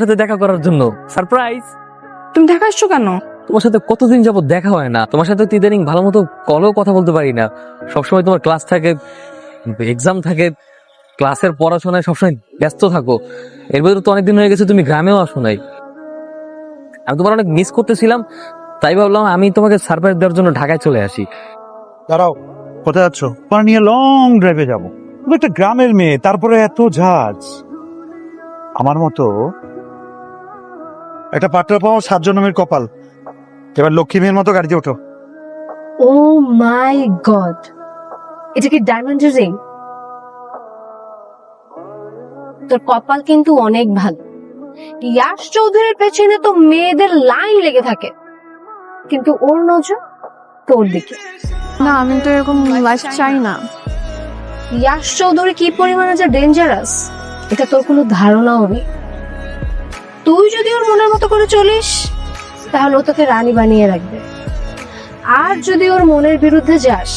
সাথে দেখা করার জন্য সারপ্রাইজ। তুমি ঢাকা আসছো কেন? তোমার সাথে কতদিন যাবত দেখা হয় না, তোমার সাথে তো ইদানিং ভালো মতো কলেও কথা বলতে পারি না। সবসময় তোমার ক্লাস থাকে, এক্সাম থাকে, ক্লাসের পড়াশোনায় সবসময় ব্যস্ত থাকো। এর ভিতরে তো অনেকদিন হয়ে গেছে তুমি গ্রামেও আসো নাই। আমি তোমার অনেক মিস করতেছিলাম, তাই ভাবলাম আমি তোমাকে সারপ্রাইজ দেওয়ার জন্য ঢাকায় চলে আসি। দাঁড়াও, কোথায় যাচ্ছ? তোমার নিয়ে লং ড্রাইভে যাবো। তুমি একটা গ্রামের মেয়ে, তারপরে এত ঝাঁজ। আমার মতো একটা পাত্র পাওয়া 7 জন্মের কপাল। এবার লক্ষ্মী মেয়ের মতো গাড়িতে ওঠো। ও মাই গড, এটা কি ডায়মন্ডের রিং? তোর কপাল কিন্তু অনেক ভালো। ইয়াশ চৌধুরীর পেছনে তো মেয়েদের লাইন লেগে থাকে, কিন্তু ওর নজর তোর দিকে। না, আমি তো এরকম লাইফ চাই না। ইয়াশ চৌধুরী কি পরিমাণে যে ডেঞ্জারাস এটা তোর কোনো ধারণাও নেই। তুই যদি ওর মনের মতো করে চলিস তাহলে ও তোকে রানী বানিয়ে রাখবে, আর যদি ওর মনের বিরুদ্ধে যাস